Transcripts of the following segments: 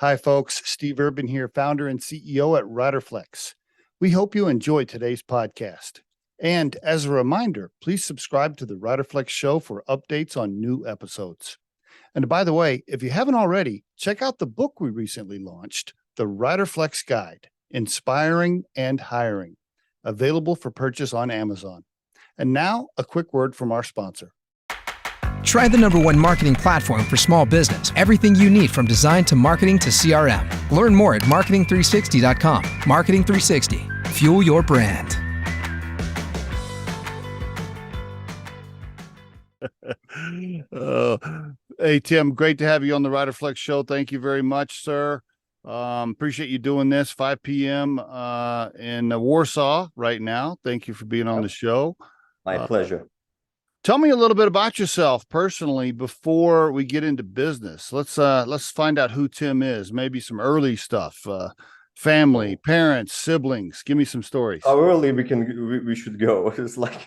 Hi, folks. Steve Urban here, founder and CEO at Riderflex. We hope you enjoy today's podcast. And as a reminder, please subscribe to the Riderflex show for updates on new episodes. And by the way, if you haven't already, check out the book we recently launched, The Riderflex Guide, Inspiring and Hiring, available for purchase on Amazon. And now, a quick word from our sponsor. Try the #1 marketing platform for small business. Everything you need from design to marketing to CRM. Learn more at marketing360.com. Marketing 360. Fuel your brand. Hey, Tim, great to have you on the Riderflex show. Thank you very much, sir. Appreciate you doing this, 5 p.m. In Warsaw right now. Thank you for being on the show. My pleasure. Tell me a little bit about yourself personally before we get into business. Let's find out who Tim is. Maybe some early stuff, family, parents, siblings. Give me some stories. How early we should go? It's like,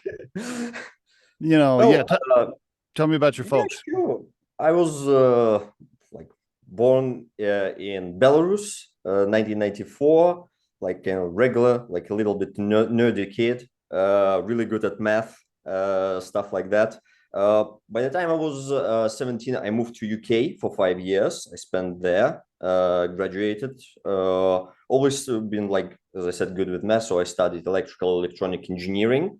tell me about your folks. Yeah, sure. I was born in Belarus, 1994. Like regular, like a little bit nerdy kid. Really good at math. Stuff like that. By the time I was 17, I moved to UK for 5 years. I spent there, graduated. Always been, like, as I said, good with math. So I studied electronic engineering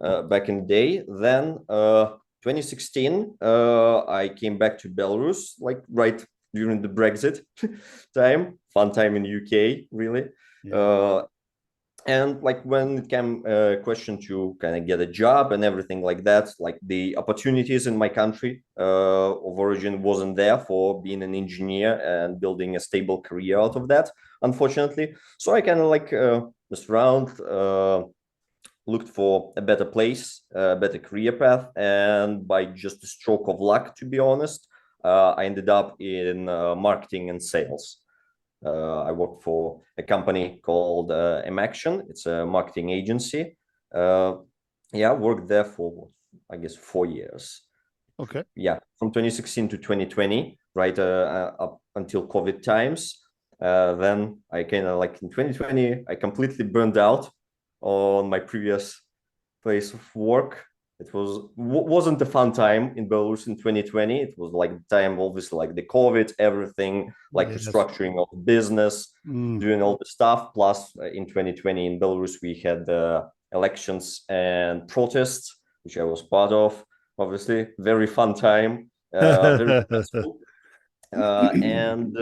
back in the day. Then 2016, I came back to Belarus, like right during the Brexit time. Fun time in UK, really. Yeah. And like when it came question to kind of get a job and everything like that, like the opportunities in my country of origin wasn't there for being an engineer and building a stable career out of that, unfortunately. So I kind of like messed around, looked for a better place, a better career path. And by just a stroke of luck, to be honest, I ended up in marketing and sales. I worked for a company called Action. It's a marketing agency. Worked there for, I guess, 4 years. Okay. Yeah, from 2016 to 2020, right up until COVID times. Then I kind of like in 2020, I completely burned out on my previous place of work. It wasn't a fun time in Belarus in 2020. It was like the time, obviously, like the COVID, everything, like restructuring of business, doing all the stuff. Plus, in 2020 in Belarus, we had elections and protests, which I was part of. Obviously, very fun time, very stressful. And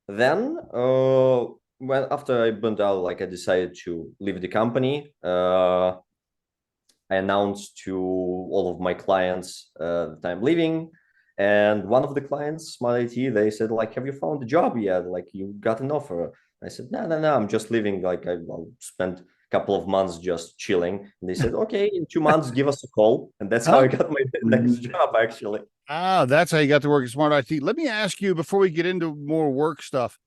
then, when after I burned out, like I decided to leave the company. I announced to all of my clients that I'm leaving, and one of the clients, Smart IT, they said, like, have you found a job yet? Like, you got an offer? I said, no, I'm just leaving. Like, I'll spend a couple of months just chilling. And they said, okay, in 2 months, give us a call. And that's how I got my next job, actually. Ah, that's how you got to work at Smart IT. Let me ask you, before we get into more work stuff.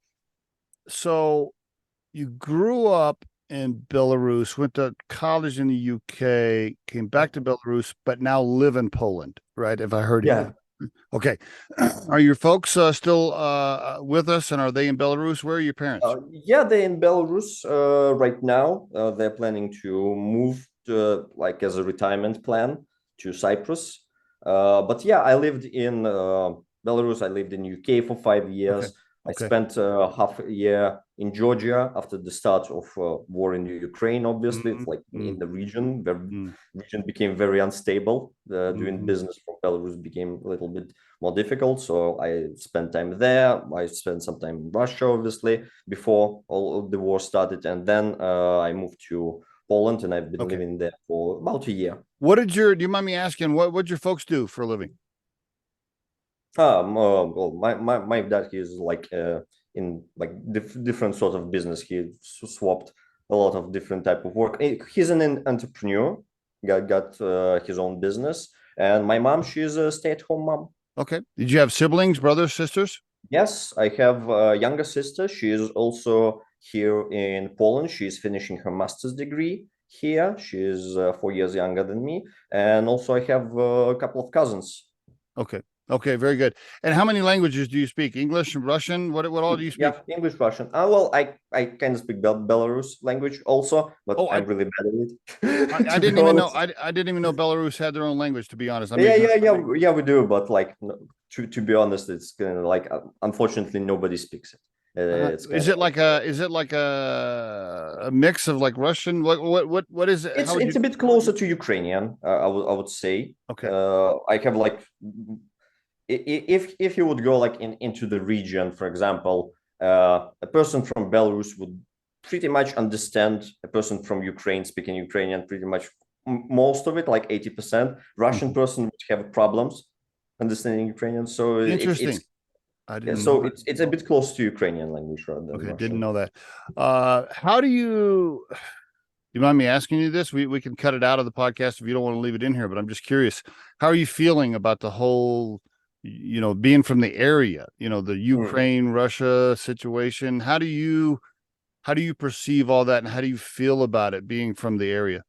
So you grew up in Belarus, went to college in the UK, came back to Belarus, but now live in Poland, right? If I heard you. Yeah. Okay. Are your folks still with us, and are they in Belarus? Where are your parents? Yeah, they're in Belarus right now. They're planning to move to, like, as a retirement plan to Cyprus. But yeah, I lived in Belarus. I lived in UK for 5 years. Okay. I spent half a year in Georgia after the start of war in Ukraine. Obviously, it's like in the region. The region became very unstable. Doing business from Belarus became a little bit more difficult. So I spent time there. I spent some time in Russia, obviously, before all of the war started. And then I moved to Poland, and I've been living there for about a year. Do you mind me asking, what your folks do for a living? Well, my dad, is like in like different sort of business. He swapped a lot of different type of work. He's an entrepreneur, got his own business. And my mom, she's a stay-at-home mom. Okay. Did you have siblings, brothers, sisters? Yes, I have a younger sister. She is also here in Poland. She's finishing her master's degree here. She's 4 years younger than me. And also I have a couple of cousins. Okay. Okay, very good. And how many languages do you speak? English and Russian? What all do you speak? Yeah, English, Russian. Well, I kind of speak Belarus language also, but Oh, I'm really bad at it. I To be didn't even know. honest. I didn't even know Belarus had their own language. To be honest, Yeah, we do. But like, to be honest, it's kind of like, unfortunately, nobody speaks it. It's kind is of it like a mix of like Russian? What is it? How would it's you? a bit closer to Ukrainian. I would say. Okay. I have like, if you would go like into the region, for example, a person from Belarus would pretty much understand a person from Ukraine speaking Ukrainian pretty much most of it, like 80%. Russian person would have problems understanding Ukrainian. So Interesting. I yeah, didn't so know. it's a bit close to Ukrainian language rather than Okay, Russian. didn't know that. How do you? You mind me asking you this? We can cut it out of the podcast if you don't want to leave it in here, but I'm just curious. How are you feeling about the whole, being from the area, the Ukraine, Russia situation? How do you perceive all that and how do you feel about it being from the area?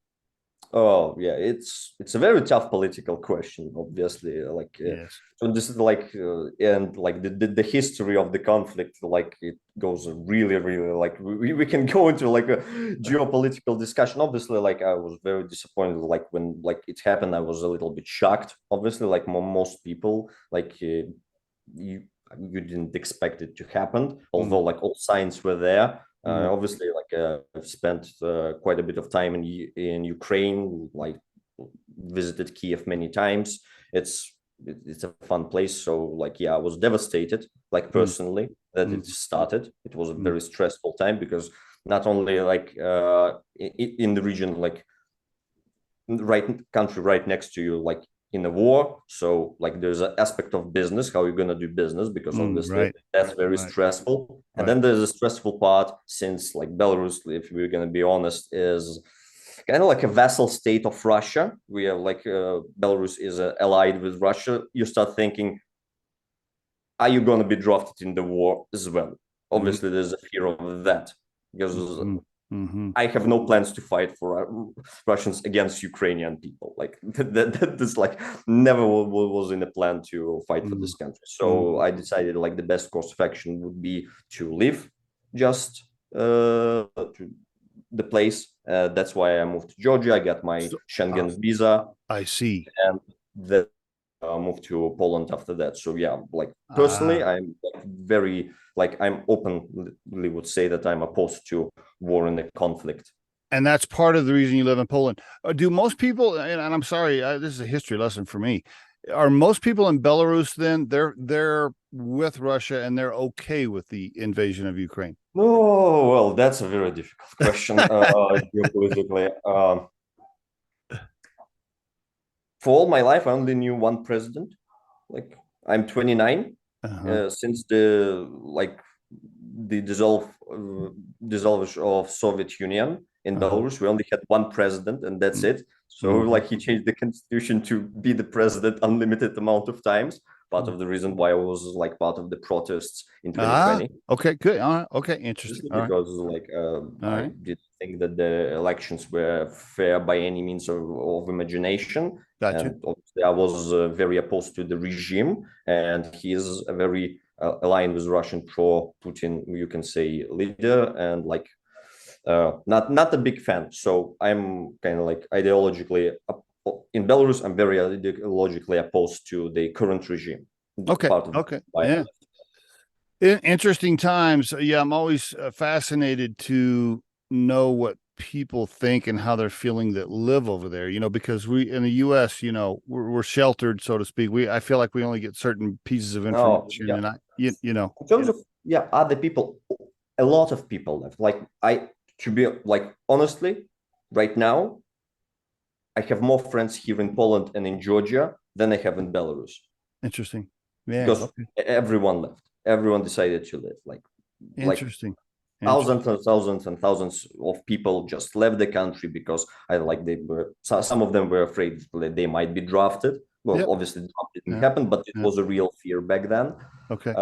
Oh yeah, it's a very tough political question, obviously. Like, Yes. so this is like, and like the history of the conflict, like it goes really, really, like we can go into like a geopolitical discussion. Obviously, like I was very disappointed, like when like it happened, I was a little bit shocked. Obviously, like most people, like you didn't expect it to happen, although like all signs were there. Obviously, like I've spent quite a bit of time in Ukraine, like visited Kiev many times. It's a fun place. So like, yeah, I was devastated, like personally, that it started. It was a very stressful time because not only like in the region, like right country right next to you, like in a war. So like there's an aspect of business, how you're gonna do business, because obviously Right. that's very Right. stressful. And Right. then there's a stressful part, since like Belarus, if we're gonna be honest, is kind of like a vassal state of Russia. We have like Belarus is allied with Russia. You start thinking, are you gonna be drafted in the war as well? Obviously, there's a fear of that because I have no plans to fight for Russians against Ukrainian people. Like that's like never was in a plan to fight for this country. So I decided like the best course of action would be to leave just to the place. That's why I moved to Georgia. I got my Schengen visa. I see. And then moved to Poland after that. So yeah, like personally, I'm very like I'm openly would say that I'm opposed to war and the conflict. And that's part of the reason you live in Poland. Do most people, and I'm sorry, this is a history lesson for me. Are most people in Belarus then they're with Russia and they're okay with the invasion of Ukraine? Oh, well, that's a very difficult question geopolitically. For all my life, I only knew one president. Like I'm 29. Since the dissolution of Soviet Union in Belarus, we only had one president, and that's it. So like he changed the constitution to be the president unlimited amount of times. Part of the reason why I was like part of the protests in 2020. Okay, good. All right. Okay, interesting. Because like I did think that the elections were fair by any means of imagination. Gotcha. And obviously I was very opposed to the regime, and he is a very aligned with Russian pro-Putin, you can say, leader, and like not a big fan. So I'm kind of like ideologically in Belarus. I'm very ideologically opposed to the current regime. Okay. Yeah. Interesting times. Yeah, I'm always fascinated to know what people think and how they're feeling that live over there, because we in the US, we're sheltered, so to speak. I feel like we only get certain pieces of information. And in terms of other people, a lot of people left. Like to be like honestly, right now I have more friends here in Poland and in Georgia than I have in Belarus. Interesting. Yeah. Because everyone left. Everyone decided to leave. Interesting. Thousands and thousands and thousands of people just left the country because some of them were afraid that they might be drafted. Well, obviously it didn't happen, but it was a real fear back then. Okay.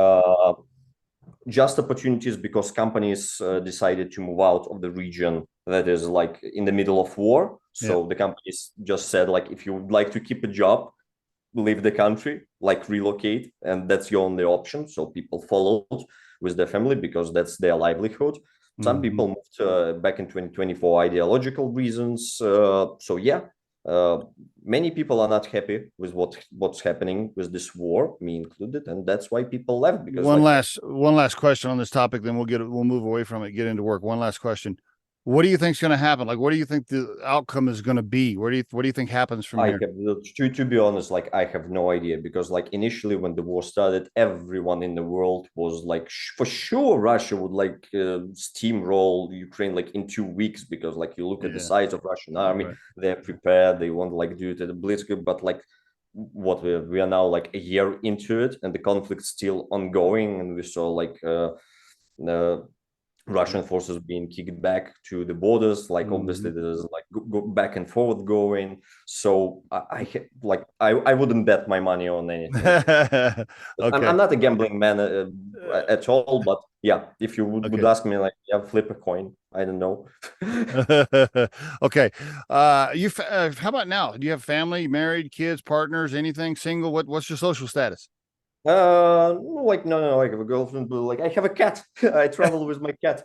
Just opportunities because companies decided to move out of the region that is like in the middle of war. So the companies just said, like, if you would like to keep a job, leave the country, like relocate, and that's your only option. So people followed with their family because that's their livelihood. Some people moved back in 2020 for ideological reasons. So yeah, many people are not happy with what's happening with this war, me included, and that's why people left. Because one last question on this topic, then we'll move away from it, get into work. One last question. What do you think is going to happen? Like, what do you think the outcome is going to be? What do you think happens from here? To be honest, like I have no idea, because like initially when the war started, everyone in the world was like, for sure Russia would like steamroll Ukraine like in 2 weeks, because like you look at the size of Russian army, they're prepared, they want to like do it at the blitzkrieg, but like what we are now like a year into it, and the conflict's still ongoing, and we saw like Russian forces being kicked back to the borders. Like obviously there's like go back and forth going. So I wouldn't bet my money on anything. Okay. I'm not a gambling man at all, but yeah, if you would ask me, like, yeah, flip a coin. I don't know. Okay. How about now? Do you have family, married, kids, partners, anything, single? What's your social status? Like no, I have a girlfriend, but like I have a cat. I travel with my cat.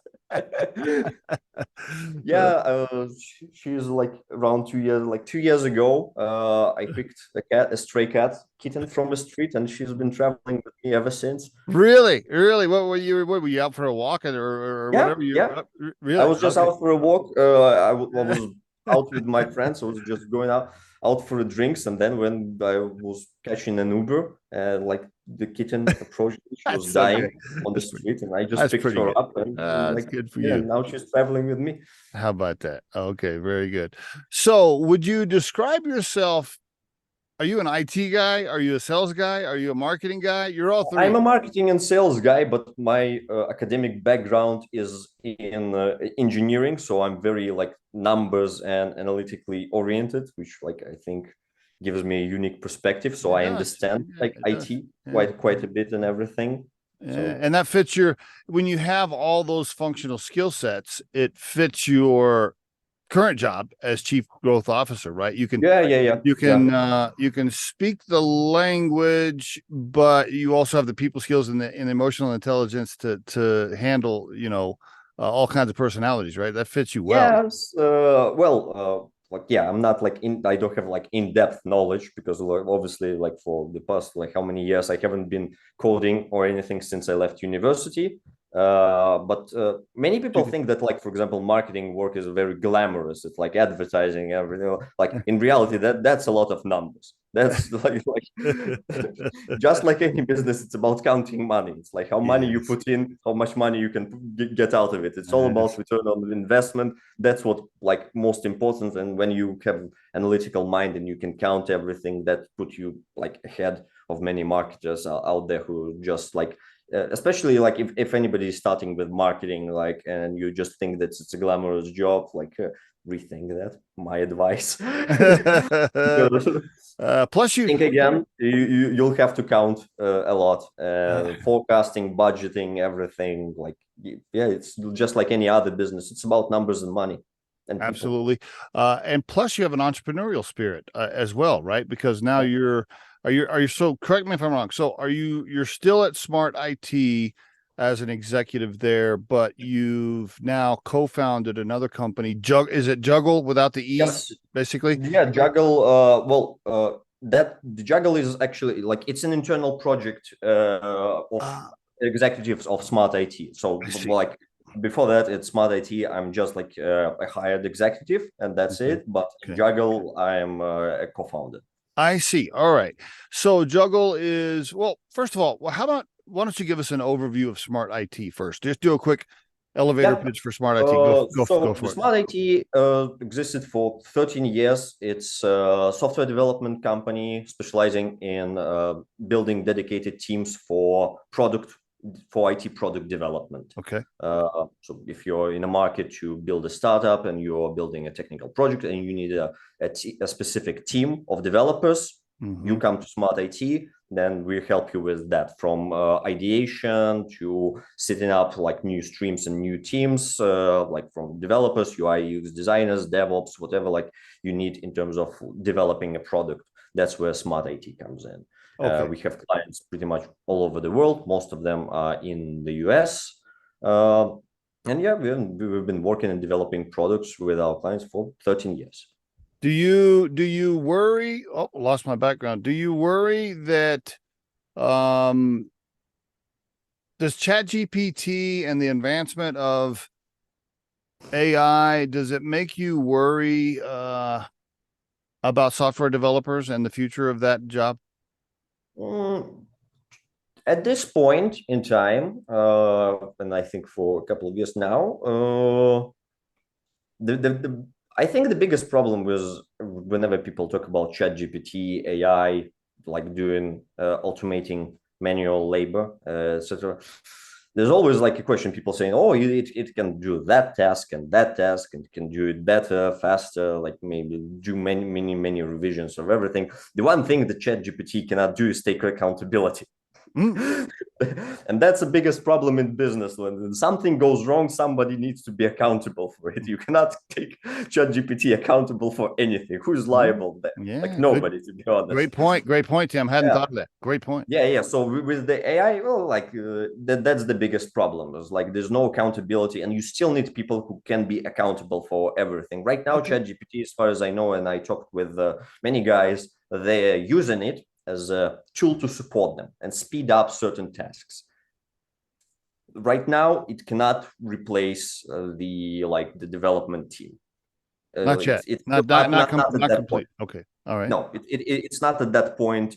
Yeah, she's like around 2 years. Like 2 years ago, I picked a stray cat, kitten from the street, and she's been traveling with me ever since. Really? What were you out for a walk or whatever? Really? I was just out for a walk. I was out with my friends. I was just going out for drinks, and then when I was catching an Uber, like the kitten approached me, she was dying on the street, and I just picked her up, and like, good for you. Now she's traveling with me. How about that? Okay, very good. So would you describe yourself? Are you an IT guy? Are you a sales guy? Are you a marketing guy? You're all three. I'm a marketing and sales guy, but my academic background is in engineering, so I'm very like numbers and analytically oriented, which like I think gives me a unique perspective. So I understand like IT quite a bit and everything. So. And that fits when you have all those functional skill sets, it fits your current job as chief growth officer, right? You can you can speak the language, but you also have the people skills and the emotional intelligence to handle all kinds of personalities, right? That fits you well. Yes, I'm not like I don't have like in-depth knowledge, because like, obviously like for the past like how many years I haven't been coding or anything since I left university. But many people think that, like, for example, marketing work is very glamorous. It's like advertising, everything. Like in reality, that's a lot of numbers. That's like just like any business, it's about counting money. It's like how money you put in, how much money you can get out of it. It's all about return on investment. That's what like most important. And when you have analytical mind and you can count everything, that put you like ahead of many marketers out there who just like. Especially like if anybody is starting with marketing, like, and you just think that it's a glamorous job, like rethink that. My advice. Plus, you think again. You'll have to count a lot, forecasting, budgeting, everything. Like, yeah, it's just like any other business. It's about numbers and money. And absolutely, and plus you have an entrepreneurial spirit as well, right? Because now are you so, correct me if I'm wrong. So you're still at Smart IT as an executive there, but you've now co-founded another company. Is it Juggl without the E? Yes. Basically? Yeah, Juggl. The Juggl is actually like, it's an internal project of executives of Smart IT. So like before that, it's Smart IT. I'm just like a hired executive, and that's it. But Juggl, I'm a co-founder. I see. All right. So Juggl is, well, first of all, why don't you give us an overview of Smart IT first? Just do a quick elevator pitch for Smart IT. Go for it. Smart IT existed for 13 years. It's a software development company specializing in building dedicated teams for IT product development. Okay. So if you're in a market to build a startup and you're building a technical project and you need a specific team of developers, you come to Smart IT, then we help you with that, from ideation to setting up like new streams and new teams, like from developers, UI, UX designers, DevOps, whatever like you need in terms of developing a product. That's where smart IT comes in. Okay. We have clients pretty much all over the world. Most of them are in the US. And yeah, we've been working and developing products with our clients for 13 years. Do you worry? Oh, lost my background. Do you worry that does ChatGPT and the advancement of AI, does it make you worry about software developers and the future of that job? At this point in time, and I think for a couple of years now, I think the biggest problem was whenever people talk about ChatGPT, AI, like doing automating manual labor, etc. There's always like a question, people saying, oh, it can do that task and it can do it better, faster, like maybe do many revisions of everything. The one thing that ChatGPT cannot do is take accountability. And that's the biggest problem in business. When something goes wrong, somebody needs to be accountable for it. You cannot take ChatGPT accountable for anything. Who's liable there? Yeah, like nobody, to be honest. Great point, Tim. Hadn't thought of that. Great point. Yeah. So with the AI, well, like that's the biggest problem. Is like there's no accountability, and you still need people who can be accountable for everything. Right now, ChatGPT, as far as I know, and I talked with many guys, they're using it as a tool to support them and speed up certain tasks. Right now, it cannot replace the development team. Not yet. It's not complete. Okay. All right. No, it's not at that point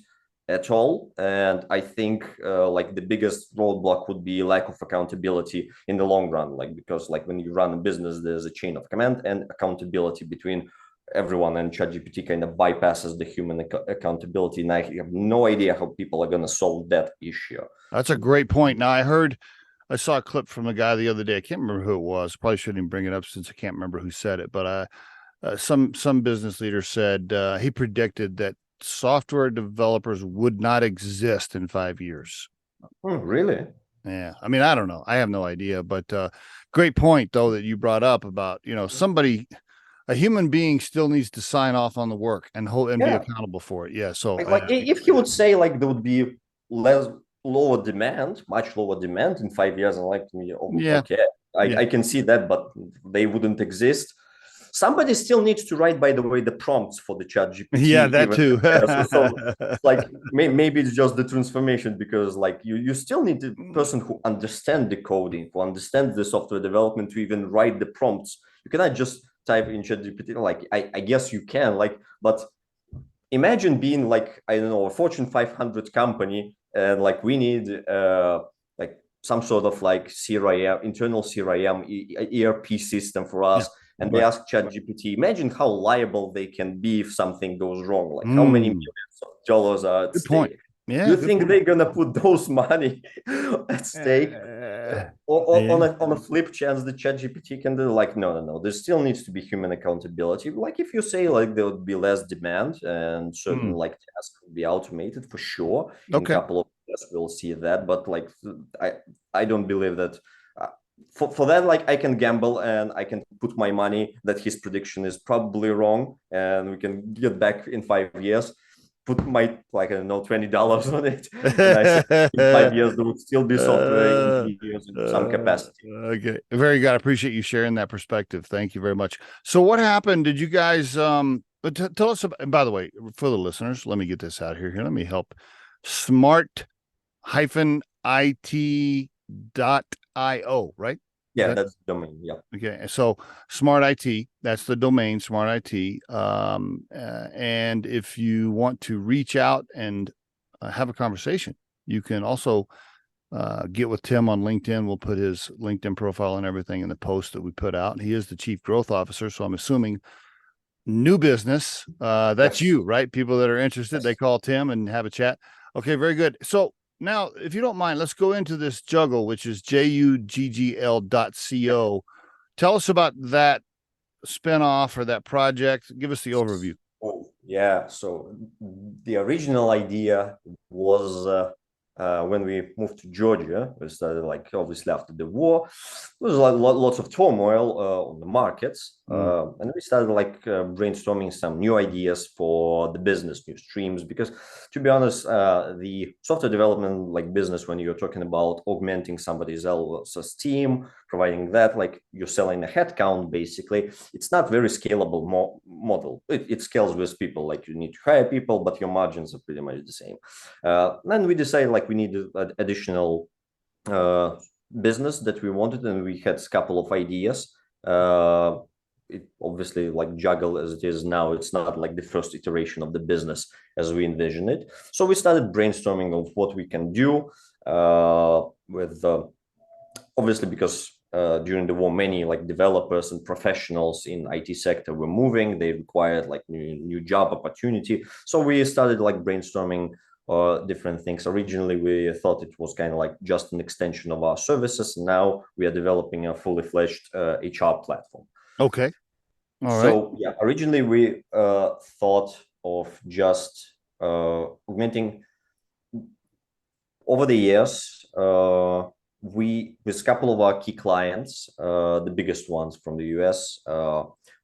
at all. And I think like the biggest roadblock would be lack of accountability in the long run. Like, because like when you run a business, there's a chain of command and accountability between everyone, and ChatGPT kind of bypasses the human accountability. And I have no idea how people are going to solve that issue. That's a great point. Now, I saw a clip from a guy the other day. I can't remember who it was. Probably shouldn't even bring it up since I can't remember who said it. But some business leader said he predicted that software developers would not exist in 5 years. Oh, really? Yeah. I mean, I don't know. I have no idea. But great point, though, that you brought up about, a human being still needs to sign off on the work and be accountable for it. Yeah. So like if he would say like there would be much lower demand in 5 years, and like okay, I can see that, but they wouldn't exist. Somebody still needs to write, by the way, the prompts for the ChatGPT. Yeah, that too. so like maybe it's just the transformation, because like you still need the person who understands the coding, who understands the software development, to even write the prompts. You cannot just type in ChatGPT. Like I guess you can, but imagine being like, I don't know, a Fortune 500 company, and like we need like some sort of like CRM, internal CRM, ERP system for us. Yeah. And they ask ChatGPT, imagine how liable they can be if something goes wrong. Like how many millions of dollars are at stake. Yeah, you think they're gonna put those money at stake? On a flip chance, the ChatGPT can do like no. There still needs to be human accountability. Like if you say like there would be less demand and certain like tasks would be automated for sure. In a couple of years we'll see that, but like I don't believe that. For that, like I can gamble and I can put my money that his prediction is probably wrong, and we can get back in 5 years. Put my like I don't know $20 on it, and I think in 5 years there would still be software engineers in some capacity. Okay, very good. I appreciate you sharing that perspective. Thank you very much. So, what happened? Did you guys tell us about? And by the way, for the listeners, let me get this out here. Let me help. smart-it.io, right? Yeah, that's the domain. Yeah. Okay. So Smart IT, that's the domain, Smart IT. And if you want to reach out and have a conversation, you can also get with Tim on LinkedIn. We'll put his LinkedIn profile and everything in the post that we put out. He is the Chief Growth Officer. So I'm assuming new business. That's you, right? People that are interested, they call Tim and have a chat. Okay, very good. So now, if you don't mind, let's go into this Juggl, which is juggl.co. Tell us about that spinoff or that project. Give us the overview. Oh, yeah. So the original idea was when we moved to Georgia. We started like obviously after the war. there was lots of turmoil on the markets, and we started like brainstorming some new ideas for the business, new streams. Because to be honest, the software development like business, when you're talking about augmenting somebody else's team, providing that, like you're selling a headcount, basically, it's not very scalable model. It scales with people, like you need to hire people, but your margins are pretty much the same. Then we decided like we need additional business that we wanted, and we had a couple of ideas. It obviously, like Juggl as it is now, it's not like the first iteration of the business as we envision it. So we started brainstorming of what we can do with obviously, because during the war, many like developers and professionals in IT sector were moving. They required like new job opportunity. So we started like brainstorming different things. Originally, we thought it was kind of like just an extension of our services. Now we are developing a fully fledged HR platform. Okay. All so right. yeah, originally we thought of just augmenting. Over the years, we, with a couple of our key clients, the biggest ones from the US,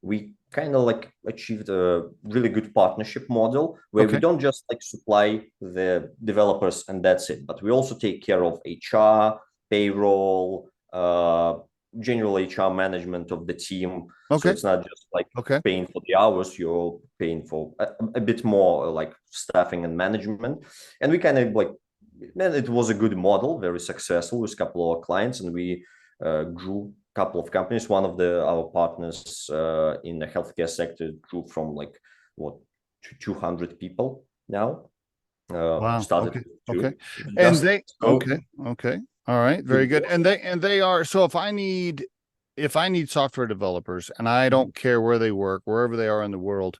we kind of like achieved a really good partnership model where we don't just like supply the developers and that's it, but we also take care of HR, payroll, general HR management of the team. So it's not just like paying for the hours, you're paying for a bit more like staffing and management. And we kind of like, man, it was a good model, very successful with a couple of our clients, and we grew a couple of companies. One of our partners in the healthcare sector grew from like to 200 people now. Wow. Started okay. And they okay. All right. Very good. And they are, so if I need software developers and I don't care where they work, wherever they are in the world,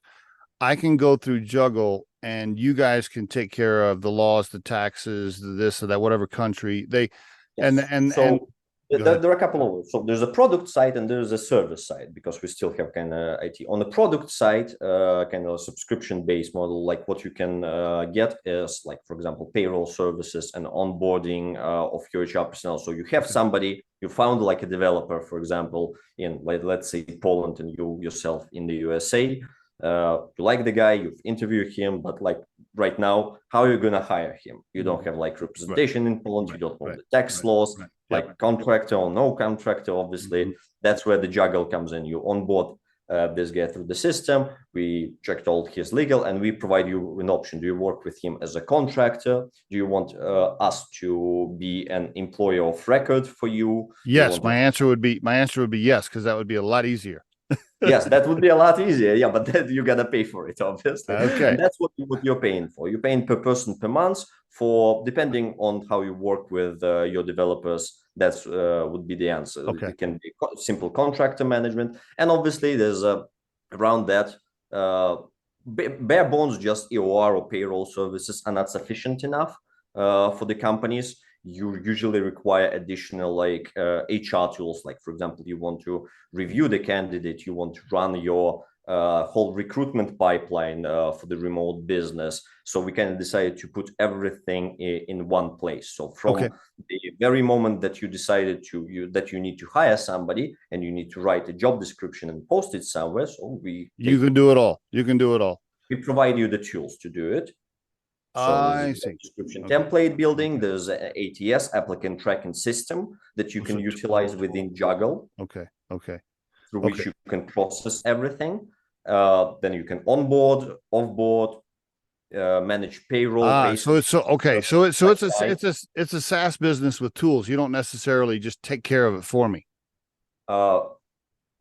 I can go through Juggl and you guys can take care of the laws, the taxes, this or that, whatever country they, there are a couple of, so there's a product side and there's a service side, because we still have kind of IT. On the product side, kind of a subscription-based model, like what you can get is like, for example, payroll services and onboarding of your HR personnel. So you have somebody, you found like a developer, for example, in like, let's say Poland, and you yourself in the USA. You like the guy, you've interviewed him, but like right now, how are you going to hire him? You don't have like representation in Poland, you don't know the tax laws, like contractor or no contractor, obviously. That's where the Juggl comes in. You onboard this guy through the system, we checked all his legal, and we provide you an option. Do you work with him as a contractor? Do you want us to be an employer of record for you? Yes, my answer would be yes, because that would be a lot easier. Yes, that would be a lot easier. Yeah, but then you gotta pay for it, obviously. Okay. And that's what you're paying for. You're paying per person per month for, depending on how you work with your developers. That's would be the answer. Okay. It can be simple contractor management, and obviously there's around that bare bones. Just EOR or payroll services are not sufficient enough for the companies. You usually require additional like HR tools. Like, for example, you want to review the candidate, you want to run your whole recruitment pipeline for the remote business. So we kind of decided to put everything in one place. So from the very moment that you decided that you need to hire somebody and you need to write a job description and post it somewhere, so you can do it all. You can do it all. We provide you the tools to do it. So I see. Description template building. There's an ATS, applicant tracking system, that you can utilize within Juggl. Okay. Through which you can process everything. Then you can onboard, offboard, manage payroll. So it's a SaaS business with tools. You don't necessarily just take care of it for me.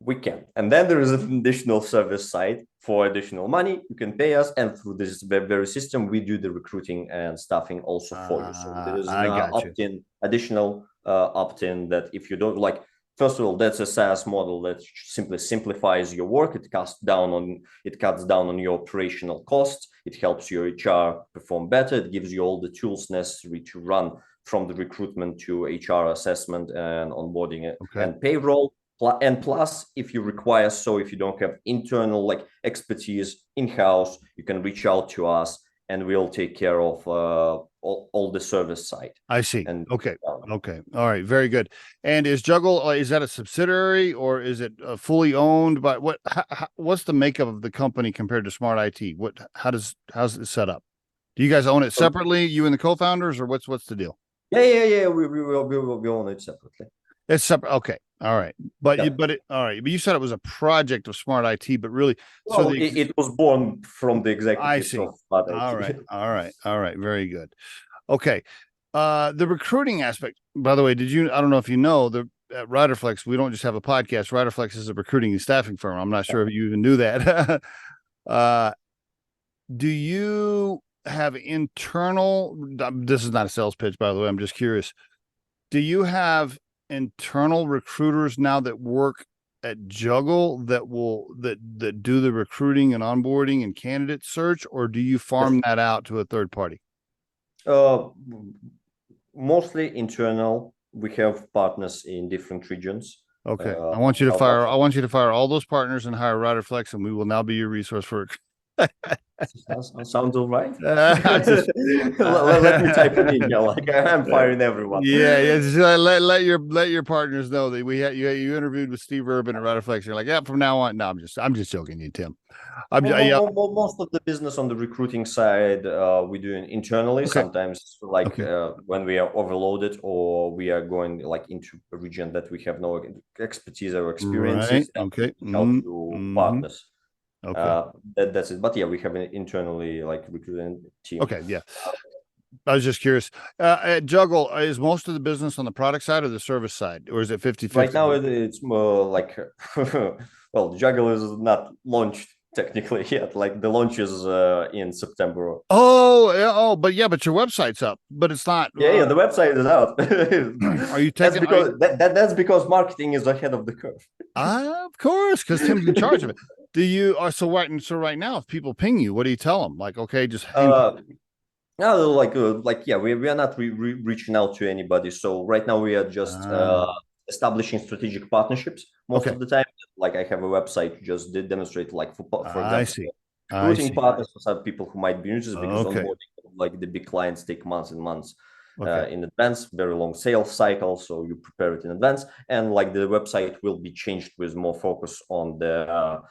We can. And then there is an additional service side. For additional money, you can pay us, and through this very system, we do the recruiting and staffing also for you. So there is an opt-in, additional opt-in, that if you don't like, first of all, that's a SaaS model that simply simplifies your work. It cuts down on your operational costs. It helps your HR perform better. It gives you all the tools necessary to run from the recruitment to HR assessment and onboarding and payroll. And plus, if you require, so if you don't have internal like expertise in-house, you can reach out to us and we'll take care of all the service side. I see. And Okay. Okay. All right. Very good. And is Juggl, is that a subsidiary or is it fully owned by what's the makeup of the company compared to Smart IT? How's it set up? Do you guys own it separately, you and the co-founders, or what's the deal? Yeah. We own it separately. It's separate. Okay. All right. But Yeah. all right. But you said it was a project of Smart IT, but really, Well, it was born from the executives of Smart IT. All right. All right. All right. Very good. Okay. The recruiting aspect, by the way, I don't know if you know, at Riderflex, we don't just have a podcast. Riderflex is a recruiting and staffing firm. I'm not sure if you even knew that. Do you have internal, this is not a sales pitch, by the way, I'm just curious. Do you have internal recruiters now that work at Juggl that do the recruiting and onboarding and candidate search, or do you farm that out to a third party? Mostly internal. We have partners in different regions. Okay. I want you to fire all those partners and hire Riderflex, and we will now be your resource for Sounds all right. Let me type an email. Like I'm firing everyone. Yeah. Just let your partners know that you interviewed with Steve Urban at Riderflex. You're like, yeah, from now on. No, I'm just joking, you Tim. Most of the business on the recruiting side we do internally. Okay. Sometimes when we are overloaded or we are going like into a region that we have no expertise or experiences. Right. Okay. Help to partners. Okay. That's it. But yeah, we have an internally like recruiting team. Okay. Yeah. I was just curious. At Juggl, is most of the business on the product side or the service side, or is it 50-50? Right now, it's more like, well, Juggl is not launched technically yet. Like the launch is in September. But your website's up, but it's not. Yeah, the website is out. Are you taking? That's because marketing is ahead of the curve. Of course, because Tim's in charge of it. Do you? So right now, if people ping you, what do you tell them? Like, okay, just. No, yeah, we are not reaching out to anybody. So right now we are just establishing strategic partnerships most of the time. Like I have a website to just demonstrate, like for example, I see. Recruiting partners for some people who might be interested because onboarding, like the big clients take months and months in advance, very long sales cycle. So you prepare it in advance, and like the website will be changed with more focus on the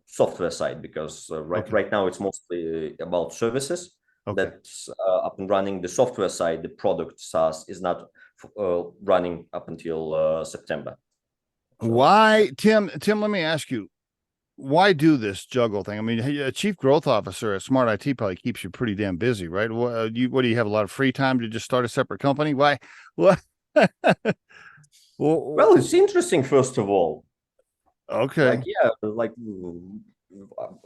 software side because right now it's mostly about services. That's up and running. The software side, the product SaaS is not running up until September. So. Why, Tim? Let me ask you, why do this Juggl thing? I mean, a chief growth officer at Smart IT probably keeps you pretty damn busy, right? What do you have a lot of free time to just start a separate company? Why? What? Well, it's interesting. First of all, okay.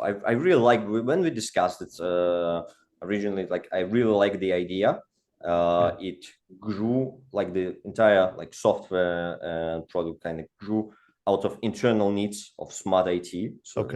I really like when we discussed it originally. Like I really like the idea. It grew like the entire like software and product kind of grew out of internal needs of Smart IT. So,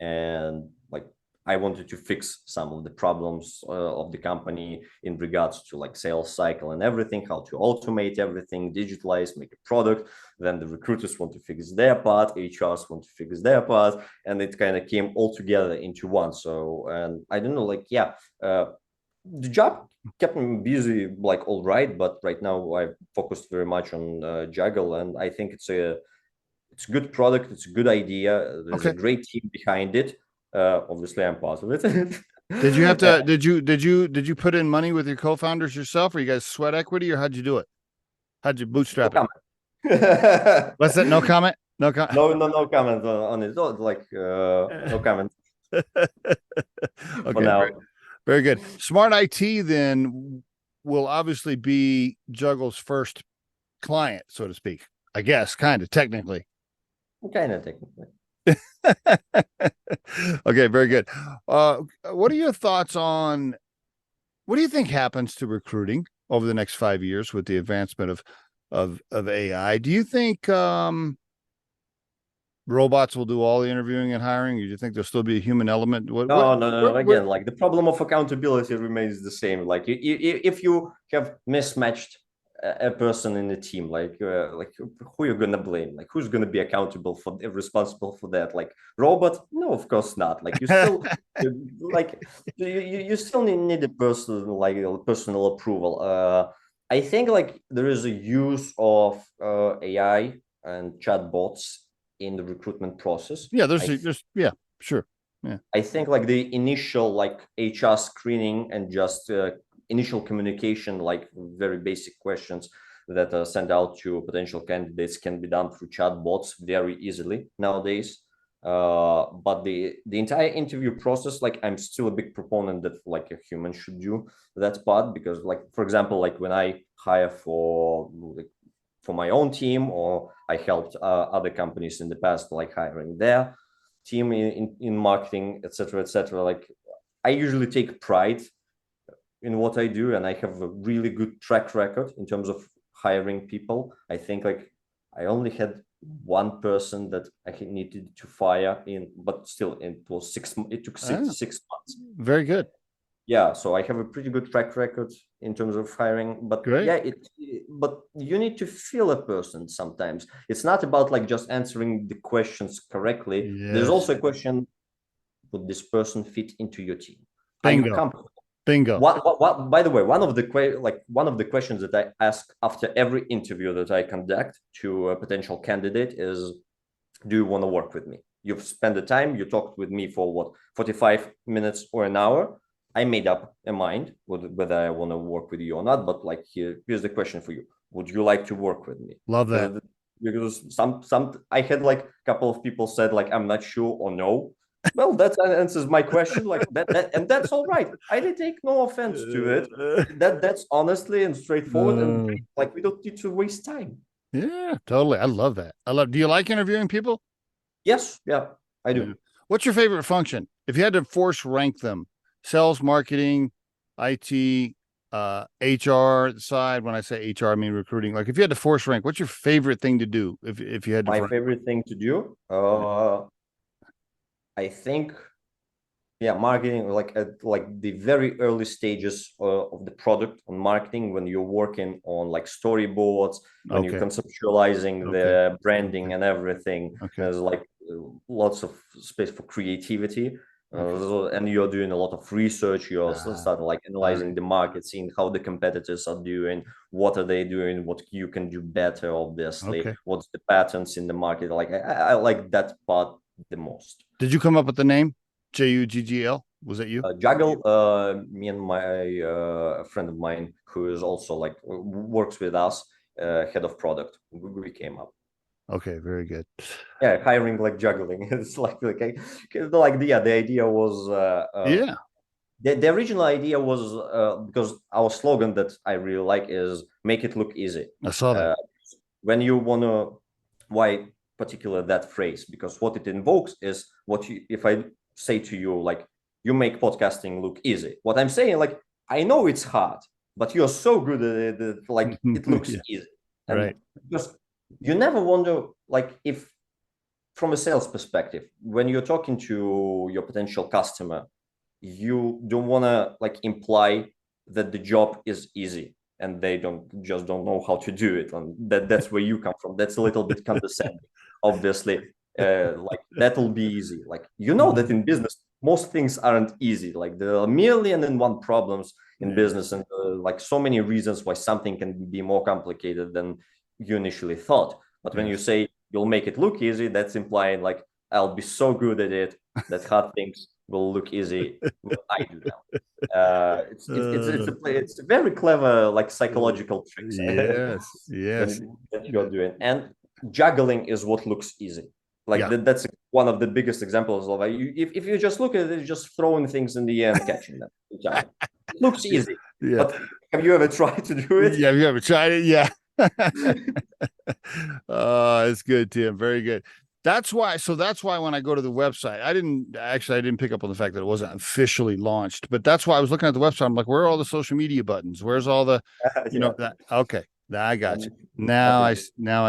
and like I wanted to fix some of the problems of the company in regards to like sales cycle and everything, how to automate everything, digitalize, make a product. Then the recruiters want to fix their part, HRs want to fix their part, and it kind of came all together into one. So, and I don't know, like, the job kept me busy, like, all right, but right now I focused very much on Juggl, and I think it's a good product, it's a good idea. There's a great team behind it. Obviously, I'm part of it. Did you have to? Did you put in money with your co-founders yourself, or you guys sweat equity, or how'd you do it? How'd you bootstrap it? What's that? No comment. No comment. No comment on it. No comment. For now. Very good. Smart IT then will obviously be Juggl's first client, so to speak. I guess, kind of technically. Kind of technically. Okay, very good. What are your thoughts on what do you think happens to recruiting over the next 5 years with the advancement of AI? Do you think robots will do all the interviewing and hiring? Or do you think there'll still be a human element? No. Again, like the problem of accountability remains the same. Like if you have mismatched a person in the team, like who you're gonna blame, like who's gonna be accountable for, responsible for that? Like robot? No, of course not. Like you still like you still need a person, like personal approval. I think like there is a use of AI and chatbots in the recruitment process. Yeah, yeah, sure. Yeah. I think like the initial like HR screening and just initial communication, like very basic questions that are sent out to potential candidates can be done through chatbots very easily nowadays. But the entire interview process, like I'm still a big proponent that like a human should do that part, because like, for example, like when I hire for my own team, or I helped other companies in the past, like hiring their team in marketing, etc. Like I usually take pride in what I do, and I have a really good track record in terms of hiring people. I think like I only had one person that I needed to fire but still it took 6 months. Very good. Yeah, so I have a pretty good track record in terms of hiring, but Great. yeah, but you need to feel a person sometimes. It's not about like just answering the questions correctly. Yes. There's also a question: would this person fit into your team? Bingo. Are you comfortable? Bingo. What? By the way, one of the questions that I ask after every interview that I conduct to a potential candidate is, do you want to work with me? You've spent the time, you talked with me for what, 45 minutes or an hour. I made up a mind whether I want to work with you or not. But like here's the question for you: would you like to work with me? Love that. Because some I had like a couple of people said like I'm not sure or no. Well, that answers my question. Like that and that's all right. I did take no offense to it. That's honestly and straightforward, and like we don't need to waste time. Yeah, totally. I love that. Do you like interviewing people? Yes, yeah, I do. Yeah. What's your favorite function? If you had to force rank them, sales, marketing, IT, HR side. When I say HR, I mean recruiting. Like if you had to force rank, what's your favorite thing to do? If you had to my favorite thing to do, I think, yeah, marketing, like at like the very early stages of the product on marketing, when you're working on like storyboards, when you're conceptualizing the branding and everything, there's like lots of space for creativity. And you're doing a lot of research. You're starting like analyzing the market, seeing how the competitors are doing, what are they doing, what you can do better, obviously, what's the patterns in the market. Like I like that part the most. Did you come up with the name Juggl? Was that you? Juggl, me and my friend of mine who is also like works with us, head of product, we came up. Okay, very good. Yeah, hiring like juggling. It's like the idea was the original idea was because our slogan that I really like is make it look easy. I saw that. When you want to, why particular that phrase? Because what it invokes is if I say to you like, you make podcasting look easy. What I'm saying, like, I know it's hard, but you're so good at it, like it looks easy. And right. Because you never wonder, like, if from a sales perspective, when you're talking to your potential customer, you don't want to like imply that the job is easy and they don't know how to do it. And that's where you come from. That's a little bit condescending, obviously. Like that'll be easy. Like, you know that in business, most things aren't easy. Like there are a million and one problems in business, and like so many reasons why something can be more complicated than you initially thought. But when you say you'll make it look easy, that's implying like I'll be so good at it that hard things will look easy when I do them. It's a very clever like psychological tricks. Yes. That you're doing, and juggling is what looks easy. Like that's one of the biggest examples of if you just look at it, just throwing things in the air and catching them. It looks easy. Yeah. But have you ever tried to do it? Yeah, have you ever tried it? Yeah. It's good, Tim. Very good. That's why when I go to the website, I didn't pick up on the fact that it wasn't officially launched, but that's why I was looking at the website. I'm like, where are all the social media buttons? Where's all the, okay. I got you. Now I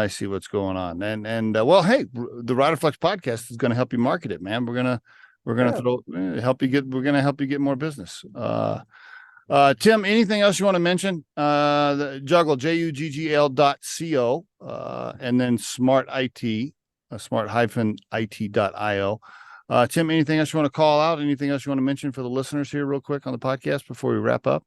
see what's going on. And well, hey, the Riderflex podcast is going to help you market it, man. We're going to help you get more business. Tim, anything else you want to mention? The Juggl, Juggl.co, and then smart IT, smart-it.io. Tim, anything else you want to call out? Anything else you want to mention for the listeners here real quick on the podcast before we wrap up?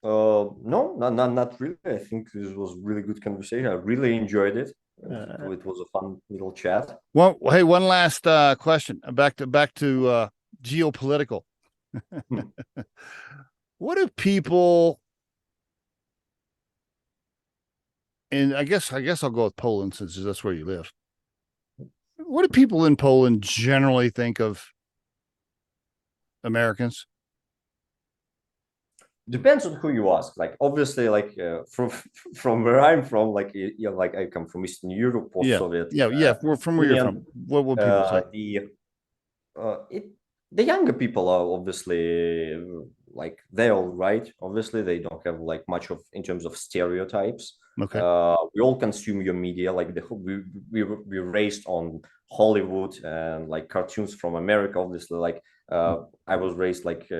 No, not really. I think this was really good conversation. I really enjoyed it. It was a fun little chat. Well, hey, one last question. Back to geopolitical. What do people, and I guess I'll go with Poland since that's where you live. What do people in Poland generally think of Americans? Depends on who you ask. Like obviously, like from where I'm from, like like I come from Eastern Europe, post-Soviet. Yeah. From where you're from, what will people say? The younger people are obviously like they're all right. Obviously, they don't have like much of in terms of stereotypes. Okay. We all consume your media. Like we're raised on Hollywood and like cartoons from America. Obviously, like I was raised like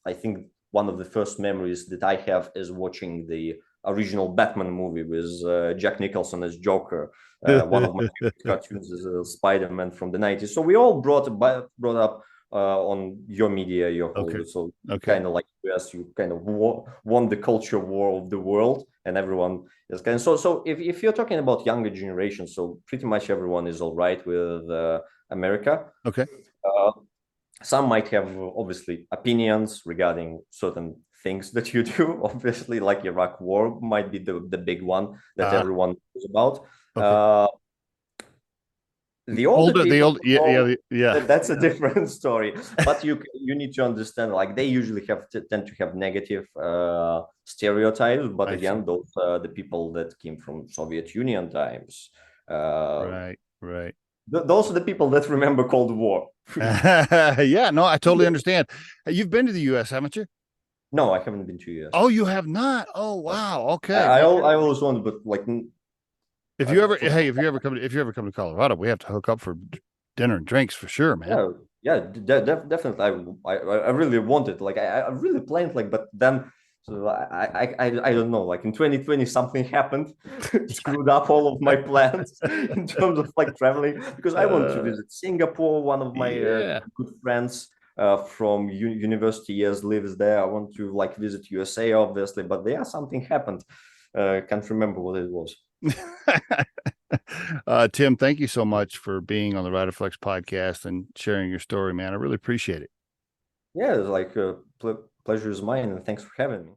I think one of the first memories that I have is watching the original Batman movie with Jack Nicholson as Joker. One of my favorite cartoons is Spider-Man from the 90s. So we all brought up on your media, your Hollywood. Okay. So Okay. kind of like US, you kind of won the culture war of the world, and everyone is kind of so. If you're talking about younger generations, so pretty much everyone is all right with America. Okay. Some might have obviously opinions regarding certain things that you do. Obviously, like Iraq War might be the big one that everyone knows about. Okay. The older people, yeah. That's a different story. But you need to understand, like they usually tend to have negative stereotypes. But again, those the people that came from Soviet Union times. Right. Those are the people that remember Cold War. Yeah, no, I totally understand. You've been to the U.S., haven't you? No, I haven't been to the U.S. Oh, you have not? Oh, wow. Okay. I always wanted, but like, if you ever come to Colorado, we have to hook up for dinner and drinks for sure, man. Yeah, definitely. I really wanted, like, I really planned, like, but then. So I don't know, like in 2020 something happened, screwed up all of my plans in terms of like traveling, because I want to visit Singapore. One of my good friends from university years lives there. I want to like visit USA, obviously, but something happened. Can't remember what it was. Tim, thank you so much for being on the Riderflex podcast and sharing your story, man. I really appreciate it. Yeah, it's like pleasure is mine, and thanks for having me.